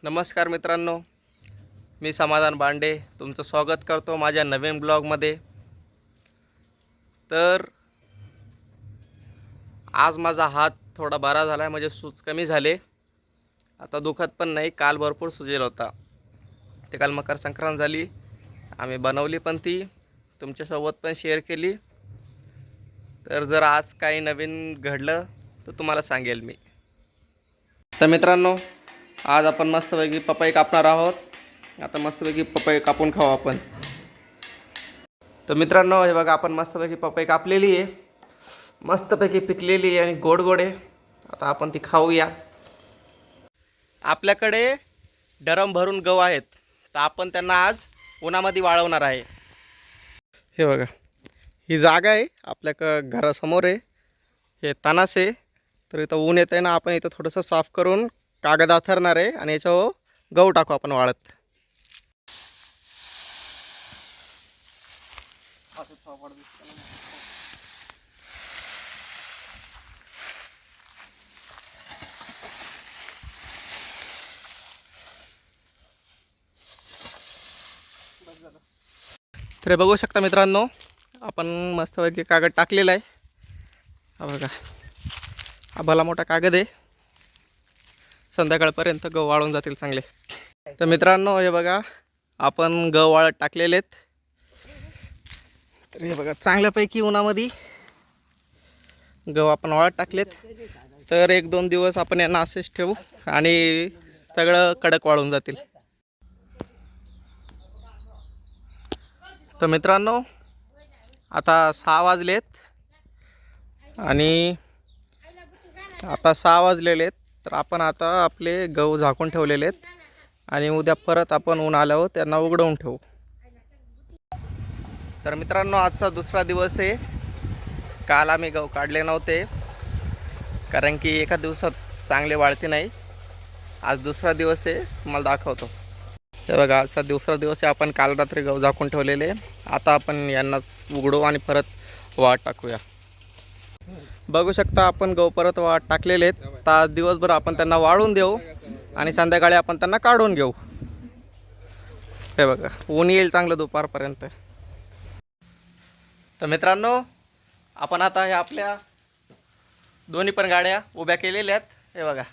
नमस्कार मित्रांनो, मी समाधान बांडे तुमचं स्वागत करतो माझ्या नवीन ब्लॉगमध्ये। तर आज माझा हात थोडा बरा झाला आहे, म्हणजे सूज कमी झाले, आता दुखत पण नाही। काल भरपूर सुजेल होता, ते काल मकर संक्रांत झाली, आम्ही बनवली पण ती तुमच्यासोबत पण शेअर केली। तर जर आज काही नवीन घडलं तर तुम्हाला सांगेल मी। तर मित्रांनो, आज आपण मस्तपैकी पपई कापणार आहोत। आता मस्तपैकी पपई कापून खाऊ आपण। तर मित्रांनो, हे बघा, आपण मस्तपैकी पपई कापलेली आहे, मस्तपैकी पिकलेली आहे आणि गोड गोड आहे। आता आपण ती खाऊया। आपल्याकडे ड्रम भरून गहू आहेत, तर आपण त्यांना आज उन्हामध्ये वाळवणार आहे। हे बघा, ही जागा आहे आपल्या घरासमोर आहे, हे तणास आहे। तर इथं ऊन येत आहे ना, आपण इथं थोडंसं साफ करून कागद आथरणार आहे आणि याच्यावर गहू टाकू आपण वाळत। तर बघू शकता मित्रांनो, आपण मस्तपैकी कागद टाकलेला आहे। हा बघा, हा भला मोठा कागद आहे, संध्याकाळपर्यंत गहू वाळून जातील चांगले। तर मित्रांनो, हे बघा, आपण गहू वाळत टाकलेले आहेत। तर हे बघा, चांगल्यापैकी उन्हामध्ये गहू आपण वाळत टाकलेत। तर 1-2 दिवस आपण यांना असेच ठेवू आणि सगळं कडक वाळून जातील। तर मित्रांनो, आता 6 वाजलेत आणि आता 6 वाजलेले आहेत। तर आपण आता आपले गहू झाकून ठेवलेले आहेत आणि उद्या परत आपण ऊन आल्यावर त्यांना उघडवून ठेवू। तर मित्रांनो, आजचा दुसरा दिवस आहे। काल आम्ही गहू काढले नव्हते, कारण की एका दिवसात चांगले वाळते नाही। आज दुसरा दिवस आहे, तुम्हाला दाखवतो। हे बघा, आजचा दुसरा दिवस आहे। आपण काल रात्री गहू झाकून ठेवलेले, आता आपण यांना उघडू आणि परत वाट टाकूया। बघू शकता, आपण गहू परत वाट टाकलेले आहेत। तर आज दिवसभर आपण त्यांना वाळून देऊ आणि संध्याकाळी आपण त्यांना काढून घेऊ। हे बघा, ऊन येईल चांगलं दुपारपर्यंत। तर मित्रांनो, आपण आता हे आपल्या दोन्ही पण गाड्या उभ्या केलेल्या आहेत। हे बघा,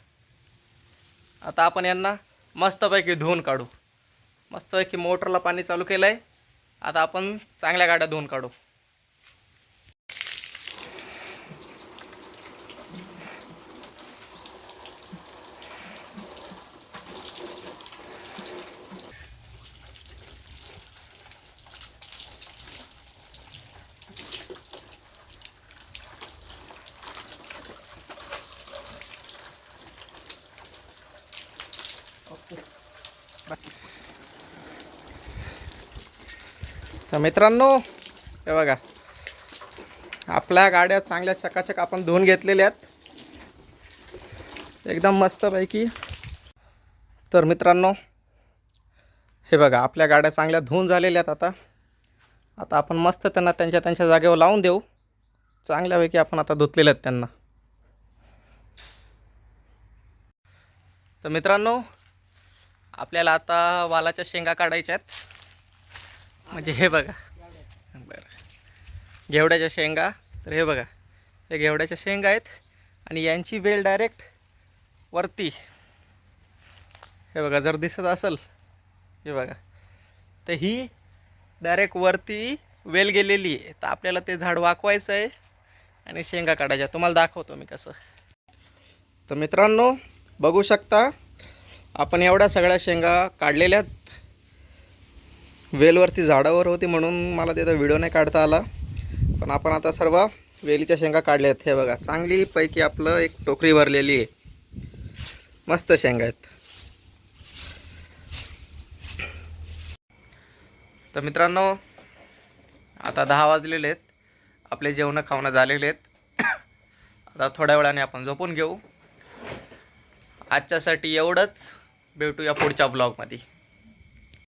आता आपण यांना मस्तपैकी धुवून काढू। मस्तपैकी मोटरला पाणी चालू केलं आहे, आता आपण चांगल्या गाड्या धुवून काढू। तर मित्रांनो, हे बघा, आपल्या गाड्या चांगल्या चकाचक आपण धुवून घेतलेल्या आहेत, एकदम मस्तपैकी। तर मित्रांनो, हे बघा, आपल्या गाड्या चांगल्या धुवून झालेल्या आहेत। आता आपण मस्त त्यांना त्यांच्या जागेवर लावून देऊ। चांगल्यापैकी आपण आता धुतलेल्या आहेत त्यांना। तर मित्रांनो, आपल्याला आता वालाच्या शेंगा काढायच्या आहेत। म्हणजे हे बघा, बरं, घेवड्याच्या शेंगा। तर हे बघा, हे घेवड्याच्या शेंगा आहेत आणि यांची वेल डायरेक्ट वरती, हे बघा, जर दिसत असेल, हे बघा, तर ही डायरेक्ट वरती वेल गेलेली आहे। तर आपल्याला ते झाड वाकवायचं आहे आणि शेंगा काढायच्या। तुम्हाला दाखवतो मी कसं। तर मित्रांनो, बघू शकता, आपण एवढ्या सगळ्या शेंगा काढलेल्या आहेत। वेलवरती झाडावर होती म्हणून मला तिथं व्हिडिओ नाही काढता आला, पण आपण आता सर्व वेलीच्या शेंगा काढल्या आहेत। हे बघा, चांगलीपैकी आपलं एक टोकरी भरलेली आहे, मस्त शेंगा आहेत। तर मित्रांनो, आता 10 वाजलेले आहेत, आपले जेवण खावणं झालेले आहेत। आता थोड्या वेळाने आपण झोपून घेऊ। आजच्यासाठी एवढंच, भेटूया पुढच्या ब्लॉगमध्ये।